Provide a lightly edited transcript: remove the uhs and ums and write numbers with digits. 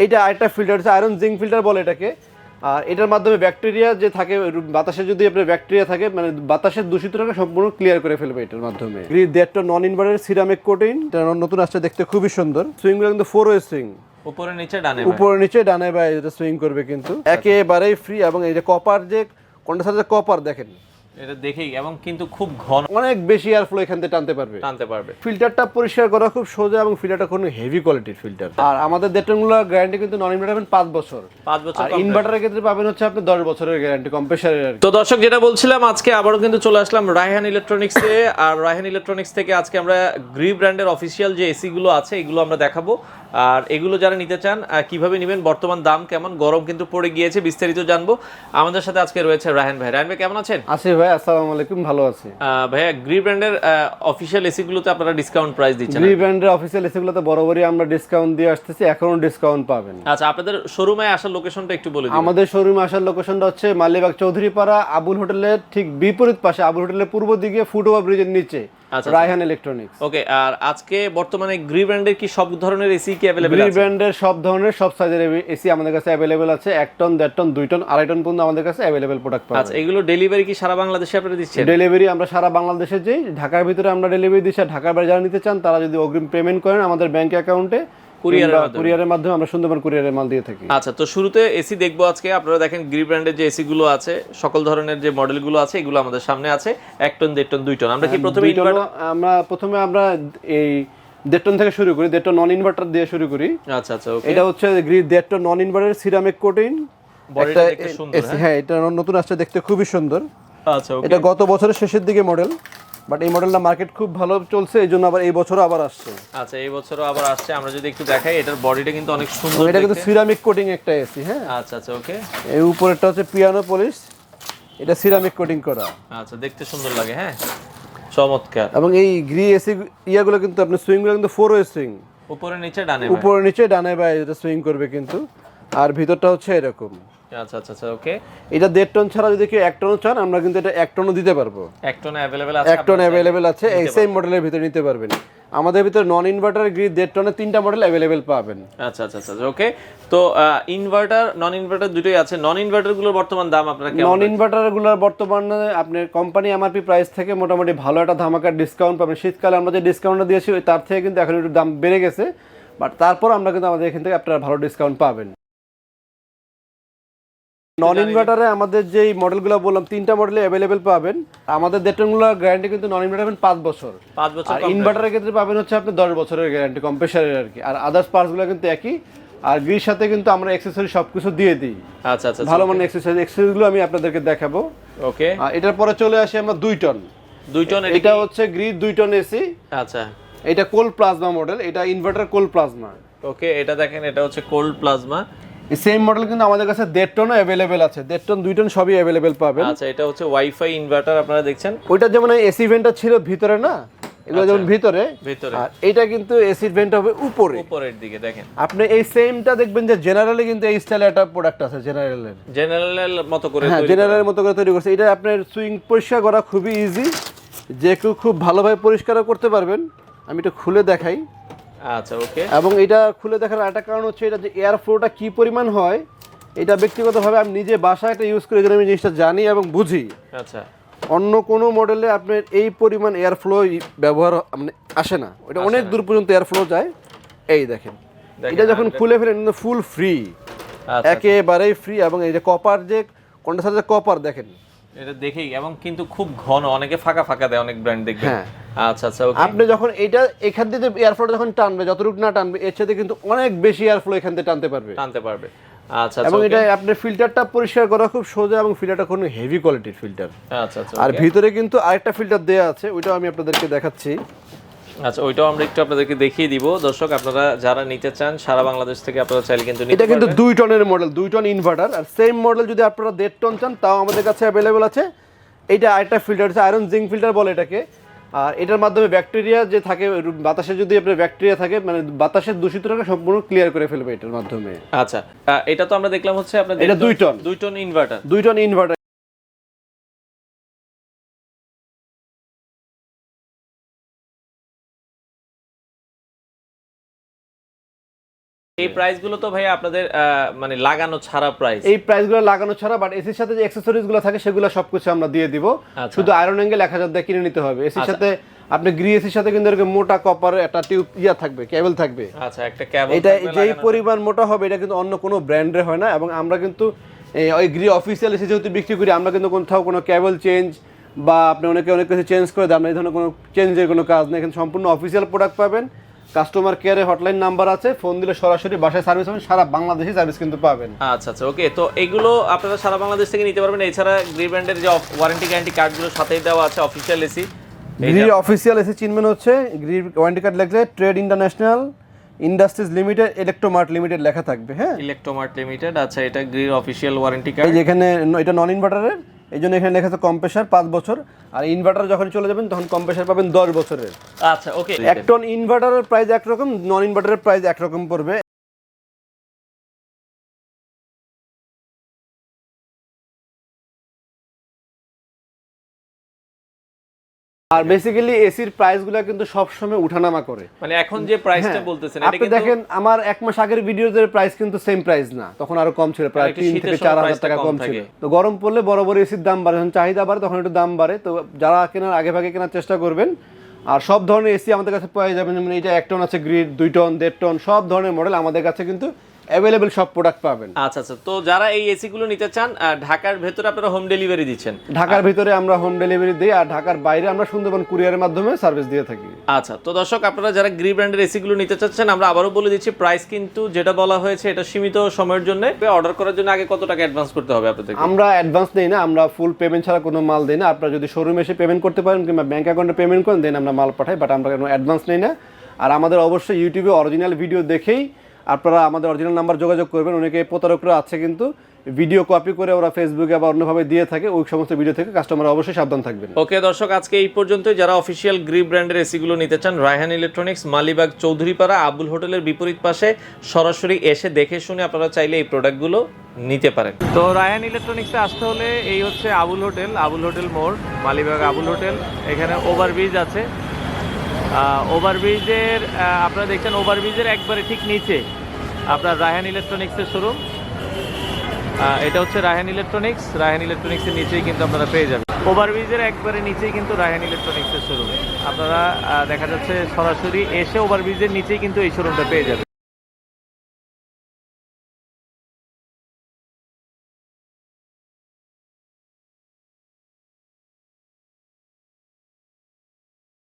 এইটা আরেকটা ফিল্টার হচ্ছে আয়রন জিঙ্ক ফিল্টার বলে এটাকে। আর এটার মাধ্যমে ব্যাকটেরিয়া যে থাকে বাতাসে যদি আপনার ব্যাকটেরিয়া থাকে মানে বাতাসের দূষিতটাকে সম্পূর্ণ ক্লিয়ার করে ফেলবে এটার মাধ্যমে। দেড়টা নন ইনভার্টার সিরামিক কোটিং, এটা নতুন আসছে, দেখতে খুবই সুন্দর। সুইংগুলো কিন্তু 4 ওয়ে সুইং, উপরে নিচে ডানে উপরে নিচে ডানে বায়ে এটা সুইং করবে কিন্তু একেবারেই ফ্রি। এবং এই যে কপার যে কন্ডেন্সার যে কপার দেখেন এটা দেখেই, এবং কিন্তু খুব ঘন, অনেক বেশি এয়ার ফ্লো এখান থেকে টানতে পারবে। ফিল্টারটা পরিষ্কার করা খুব সোজা এবং ফিল্টারটা কোনো হেভি কোয়ালিটির ফিল্টার। আর আমাদের দেড়টাগুলোর গ্যারান্টি কিন্তু নন ইনভার্টার 5 বছর, 5 বছর। আর ইনভার্টারের ক্ষেত্রে পাবেন হচ্ছে আপনি 10 বছরের গ্যারান্টি কম্প্রেসারের আর কি। তো দর্শক, যেটা বলছিলাম, আজকে আবারও কিন্তু চলে আসলাম রায়হান ইলেকট্রনিক্সে। আর রায়হান ইলেকট্রনিক্স থেকে আজকে আমরা গ্রি ব্র্যান্ডের অফিসিয়াল যে এসি গুলো আছে এগুলো আমরা দেখাবো। আর এগুলো যারা নিতে চান কিভাবে নেবেন, বর্তমান দাম কেমন, গরম কিন্তু পড়ে গিয়েছে, বিস্তারিত জানবো। আমাদের সাথে আজকে রয়েছে রায়হান ভাই। রায়হান ভাই কেমন আছেন? আছি ভাই, আসসালামু আলাইকুম, ভালো আছি ভাইয়া। গ্রি ব্র্যান্ডের অফিসিয়াল এসি গুলোতে আপনারা ডিসকাউন্ট প্রাইস দিচ্ছেন? গ্রি ব্র্যান্ডের অফিসিয়াল এসিগুলোতে বরাবরই আমরা ডিসকাউন্ট দিয়ে আসতেছি, এখনো ডিসকাউন্ট পাবেন। আচ্ছা, আপনাদের শোরুমে আসার লোকেশনটা একটু বলে দিন। আমাদের শোরুমে আসার লোকেশনটা হচ্ছে মালিবাগ চৌধুরীপাড়া আবুল হোটেলের ঠিক বিপরীত পাশে, আবুল হোটেলের পূর্ব দিকে ফুটওভার ব্রিজের নিচে রায়হান ইলেকট্রনিক্স। ওকে। আর আজকে বর্তমানে গ্রি ব্র্যান্ডের কি সব ধরনের এসি কি अवेलेबल আছে? গ্রি ব্র্যান্ডের সব ধরনের সব সাইজের এসি আমাদের কাছে अवेलेबल আছে। 1 টন, 1.5 টন, 2 টন, 2.5 টন পর্যন্ত আমাদের কাছে अवेलेबल প্রোডাক্ট পাবেন। আচ্ছা, এগুলো ডেলিভারি কি সারা বাংলাদেশে আপনারা দিচ্ছেন? ডেলিভারি আমরা সারা বাংলাদেশে যাই, ঢাকার ভিতরে আমরা ডেলিভারি দিচ্ছি। ঢাকার বাইরে যারা নিতে চান তারা যদি অগ্রিম পেমেন্ট করেন আমাদের ব্যাংক অ্যাকাউন্টে, কুরিয়ারের মাধ্যমে আমরা সুন্দরবন কুরিয়ারের মাল দিয়ে থাকি। আচ্ছা, তো শুরুতে এসি দেখবো আজকে। আপনারা দেখেন গ্রি ব্র্যান্ডের যে এসি গুলো আছে, সকল ধরনের যে মডেলগুলো আছে এগুলো আমাদের সামনে আছে। 1 টন, 1.5 টন, 2 টন। আমরা কি প্রথমে আমরা এই 1.5 টন থেকে শুরু করি, 1.5 টন নন ইনভার্টার দিয়ে শুরু করি। আচ্ছা আচ্ছা, ওকে। এটা হচ্ছে 1.5 ton non inverter ceramic coating, বডিটা দেখতে সুন্দর। হ্যাঁ, এটা নতুন আসছে, দেখতে খুবই সুন্দর। আচ্ছা, ওকে। এটা গত বছরের শেষের দিকে মডেল, বাট এই মডেলটা মার্কেট খুব ভালো চলছে, এই জন্য আবার এই বছরও আবার আসছে। আচ্ছা, এই বছরও আবার আসছে। আমরা যদি একটু দেখাই, এটার বডিটা কিন্তু অনেক সুন্দর। এটা কিন্তু সিরামিক কোটিং একটা এসি। হ্যাঁ, আচ্ছা আচ্ছা, ওকে। এই উপরেরটা হচ্ছে পিয়ানো পলিশ, এটা সিরামিক কোটিং করা। আচ্ছা, দেখতে সুন্দর লাগে। হ্যাঁ, চমৎকার। এবং এই গ্রি এসি ইয়াগুলো কিন্তু আপনার সুইংগুলো কিন্তু 4 ওয়ে সুইং, উপরে নিচে ডানে উপরে নিচে ডানে বায়ে এটা সুইং করবে কিন্তু। আর ভিতরটা হচ্ছে এরকম। আচ্ছা আচ্ছা আচ্ছা, ওকে। এটা 1.5 টন ছাড়া যদি কেউ 1 টনও চান আমরা কিন্তু এটা 1 টনও দিতে পারবো। 1 টনে अवेलेबल আছে? 1 টন अवेलेबल আছে, এই সেম মডেলের ভিতরে নিতে পারবেন। আমাদের ভিতরে নন ইনভার্টার গ্রি 1.5 টনের 3টা মডেল अवेलेबल পাবেন। আচ্ছা আচ্ছা আচ্ছা, ওকে। তো ইনভার্টার নন ইনভার্টার দুটোই আছে। নন ইনভার্টার গুলোর বর্তমান দাম আপনারা কেমন? নন ইনভার্টার গুলোর বর্তমানে আপনার কোম্পানি এমআরপি প্রাইস থেকে মোটামুটি ভালো একটা ধামাকা ডিসকাউন্ট পাবেন। শীতকালে আমরা যে ডিসকাউন্টটা দিয়েছি তার থেকে কিন্তু এখন একটু দাম বেড়ে গেছে, বাট তারপর আমরা কিন্তু আমাদের এখান থেকে আপনারা ভালো ডিসকাউন্ট পাবেন। নন ইনভার্টারে আমাদের যেই মডেলগুলো বললাম 3টা মডেলে अवेलेबल পাবেন। আমাদের দেড়টাগুলোর গ্যারান্টি কিন্তু নন ইনভার্টার 5 বছর, 5 বছর। আর ইনভার্টারের ক্ষেত্রে পাবেন হচ্ছে আপনি 10 বছরের গ্যারান্টি কম্প্রেসারের আর কি। আর আদার্স পার্টসগুলো কিন্তু একই। আর গ্রির সাথে কিন্তু আমরা অ্যাকসেসরি সবকিছু দিয়ে দিই। আচ্ছা আচ্ছা, ভালো মানের অ্যাকসেসরিগুলো আমি আপনাদেরকে দেখাবো। ওকে। আর এটার পরে চলে আসি আমরা 2 টন। 2 টন। এটা হচ্ছে গ্রি 2 টন এসি। আচ্ছা, এটা কোল্ড প্লাজমা মডেল, এটা ইনভার্টার কোল্ড প্লাজমা। ওকে। এটা দেখেন, এটা হচ্ছে কোল্ড প্লাজমা। এই সেম মডেল কিন্তু আমাদের কাছে 1.5 টনও अवेलेबल আছে। 1.5 টন 2 টন সবই अवेलेबल পাবেন। আচ্ছা, এটা হচ্ছে ওয়াইফাই ইনভার্টার আপনারা দেখছেন। ওইটা যেমন এসি ভেন্টটা ছিল ভিতরে না, এগুলো যেমন ভিতরে, আর এটা কিন্তু এসি ভেন্ট হবে উপরে, উপরের দিকে দেখেন। আপনি এই সেমটা দেখবেন যে জেনারেলি কিন্তু এই স্টাইলে একটা প্রোডাক্ট আছে, জেনারেল মতো করে হ্যাঁ, তৈরি জেনারেলের মতো করে তৈরি করছে। এটা আপনার সুইং পরিষ্কার করা খুবই ইজি, যে কেউ খুব ভালোভাবে পরিষ্কার করতে পারবেন। আমি এটা খুলে দেখাই। আচ্ছা, ওকে। এবং এটা খুলে দেখার একটা কারণ হচ্ছে এটা যে এয়ার ফ্লোটা কি পরিমাণ হয়, এটা ব্যক্তিগতভাবে আমি নিজে বাসায় এটা ইউজ করি, আমি জিনিসটা জানি এবং বুঝি। আচ্ছা, অন্য কোনো মডেলে আপনার এই পরিমাণ এয়ার ফ্লো ব্যবহার মানে আসে না, ওটা অনেক দূর পর্যন্ত এয়ার ফ্লো যায়। এই দেখেন, এটা যখন খুলে ফেলেন ফুল ফ্রি, একেবারেই ফ্রি। এবং এই যে কপার যে কন্ডেন্সার যে কপার দেখেন, এটা দেখেই, এবং কিন্তু খুব ঘন, অনেকে ফাঁকা ফাঁকা দেয় অনেক ব্র্যান্ড দেখবেন। হ্যাঁ। আচ্ছা আচ্ছা, ওকে। আপনি যখন এটা এখান থেকে এয়ার ফ্লোটা যখন টানবে, যতটুকু না টানবে এর সাথে কিন্তু অনেক বেশি এয়ার ফ্লো এখান থেকে টানতে পারবে। আচ্ছা, এবং এটা আপনার ফিল্টারটা পরিষ্কার করা খুব সোজা, এবং ফিল্টারটা কোনো হেভি কোয়ালিটির ফিল্টার। আচ্ছা আচ্ছা, আর ভিতরে কিন্তু আরেকটা ফিল্টার দেয়া আছে, ওইটাও আমি আপনাদেরকে দেখাচ্ছি। আচ্ছা, ওইটাও আমরা একটু আপনাদেরকে দেখিয়ে দিব। দর্শক, আপনারা যারা নিতে চান সারা বাংলাদেশ থেকে আপনারা চাইলে কিন্তু নিতে এটা কিন্তু পারবেন। 2 টনের মডেল, 2 টন ইনভার্টার। আর সেম মডেল যদি আপনারা 1.5 টন চান তাও আমাদের কাছে अवेलेबल আছে। এটা আরেকটা ফিল্টার হচ্ছে আয়রন জিঙ্ক ফিল্টার বলে এটাকে। আর এটার মাধ্যমে ব্যাকটেরিয়া যে থাকে বাতাসে, যদি আপনার ব্যাকটেরিয়া থাকে মানে বাতাসের দূষিতটাকে সম্পূর্ণ ক্লিয়ার করে ফেলবে এটার মাধ্যমে। আচ্ছা, এটা তো আমরা দেখলাম হচ্ছে আপনাদের এটা 2 ton, 2 ton inverter. 2 ton inverter. এই এই প্রাইসগুলো তো ভাই আপনাদের মানে লাগানো ছাড়া প্রাইস। এই প্রাইসগুলো লাগানো ছাড়া, বাট এসির সাথে যে অ্যাকসেসরিজ গুলো থাকে সেগুলো সবকিছু আমরা দিয়ে দিব। শুধু আয়রন অ্যাঙ্গেল 1000 দিয়ে কিনে নিতে হবে। এসির সাথে আপনি গ্রি এসির সাথে কিন্তু এরকম মোটা কপার একটা টিউব থাকবে, কেবল থাকবে। আচ্ছা, একটা কেবল। এটা যেই পরিমাণ মোটা হবে এটা কিন্তু অন্য কোনো ব্র্যান্ডের হয় না। এবং আমরা কিন্তু ওই গ্রি অফিসিয়াল এসি যেহেতু বিক্রি করি, আমরা কিন্তু কোথাও কোনো কেবল চেঞ্জ বা আপনি অনেক কিছু চেঞ্জ করে দেন, আমরা এই ধরনের কোনো চেঞ্জের কোনো কাজ নেই। এখানে সম্পূর্ণ অফিসিয়াল প্রোডাক্ট পাবেন। কাস্টমার কেয়ারে হটলাইন নাম্বার আছে, ফোন দিলে সরাসরি বাসায় সার্ভিস পাবেন, সারা বাংলাদেশে সার্ভিস কিন্তু পাবেন। আচ্ছা আচ্ছা, ওকে। তো এগুলো আপনারা সারা বাংলাদেশ থেকে নিতে পারবেন। এছাড়া গ্রি ব্র্যান্ডের যে ওয়ারেন্টি গ্যারান্টি কার্ডগুলো সাথেই দেওয়া আছে official AC. Gree official AC চিনবেন হচ্ছে গ্রি ওয়ারেন্টি কার্ড লিখলে trade international industries limited, Electromart limited লেখা থাকবে। হ্যাঁ, ইলেকট্রোমার্ট লিমিটেড। আচ্ছা, এটা গ্রির অফিসিয়াল ওয়ারেন্টি কার্ড। এই যে এখানে এটা নন ইনভার্টারের, এই জন্য এখানে লেখা আছে কম্প্রেসার 5 বছর, আর ইনভার্টার যখন চলে যাবেন তখন কম্প্রেসার পাবেন 10 বছরের। আচ্ছা, ওকে। এক টন ইনভার্টারের প্রাইস একরকম, নন ইনভার্টারের প্রাইস একরকম পড়বে। আর বেসিক্যালি এসির প্রাইসগুলো কিন্তু সবসময় উঠানামা করে। মানে এখন যে প্রাইসটা বলতেছেন এটা আপনি দেখেন আমার 1 মাস আগের ভিডিওতে প্রাইস কিন্তু সেম প্রাইস না, তখন আরো কম ছিল, প্রায় 3 থেকে 4000 টাকা কম ছিল। তো গরম পড়লে বড় বড় এসির দাম বাড়ে, যখন চাহিদা বাড়ে তখন একটু দাম বাড়ে। তো যারা কেনার আগে ভাগে কেনার চেষ্টা করবেন। আর সব ধরনের এসি আমাদের কাছে পাওয়া যাবে, যেমন এটা 1 টন আছে গ্রিড, 2 টন, 1.5 টন, সব ধরনের মডেল আমাদের কাছে কিন্তু অ্যাভেলেবল সব প্রোডাক্ট পাবেন। আচ্ছা আচ্ছা, তো যারা এই এসি গুলো নিতে চান, ঢাকার ভেতরে আপনারা হোম ডেলিভারি দিচ্ছেন? ঢাকার ভিতরে আমরা হোম ডেলিভারি দিই, আর ঢাকার বাইরে আমরা সুন্দরবন কুরিয়ারের মাধ্যমে সার্ভিস দিয়ে থাকি। আচ্ছা, তো দর্শক আপনারা যারা গ্রি ব্র্যান্ডের এসি গুলো নিতে চাচ্ছেন, আমরা আবারও বলে দিচ্ছি প্রাইস কিন্তু যেটা বলা হয়েছে এটা সীমিত সময়ের জন্য। অর্ডার করার জন্য আগে কত টাকা অ্যাডভান্স করতে হবে আপনাদের? আমরা অ্যাডভান্স নেই না, আমরা ফুল পেমেন্ট ছাড়া কোনো মাল দেই না। আপনারা যদি শোরুমে এসে পেমেন্ট করতে পারেন কিংবা ব্যাংক অ্যাকাউন্টে পেমেন্ট করেন, দেন আমরা মাল পাঠাই, বাট আমরা কোনো অ্যাডভান্স নেই না। আর আমাদের অবশ্যই ইউটিউবে অরিজিনাল ভিডিও দেখেই আপনারা আমাদের অরিজিনাল নাম্বার যোগাযোগ করবেন। অনেকে প্রতারকরা আছে কিন্তু ভিডিও কপি করে ওরা ফেসবুকে বা অন্যভাবে দিয়ে থাকে, ওই সমস্ত ভিডিও থেকে কাস্টমার অবশ্যই সাবধান থাকবেন। ওকে দর্শক, আজকে এই পর্যন্তই। যারা অফিসিয়াল গ্রি ব্র্যান্ডের এসিগুলো নিতে চান, রায়হান ইলেকট্রনিক্স, মালিবাগ, চৌধুরীপাড়া, আবুল হোটেলের বিপরীত পাশে সরাসরি এসে দেখে শুনে আপনারা চাইলে এই প্রোডাক্টগুলো নিতে পারেন। তো রায়হান ইলেকট্রনিক্সে আসতে হলে এই হচ্ছে আবুল হোটেল মোড়, মালিবাগ আবুল হোটেল। এখানে ওভারব্রিজ আছে, ওভারব্রিজের আপনারা দেখছেন ওভারব্রিজের একবারে ঠিক নিচে আপনার রায়হান ইলেকট্রনিক্সের শোরুম। এটা হচ্ছে রায়হান ইলেকট্রনিক্সের নিচেই কিন্তু আপনারা পেয়ে যাবেন। ওভারব্রিজের একবারে নিচেই কিন্তু রায়হান ইলেকট্রনিক্সের শোরুম। আপনারা দেখা যাচ্ছে সরাসরি এসে ওভারব্রিজের নিচেই কিন্তু এই শোরুমটা পেয়ে যাবেন।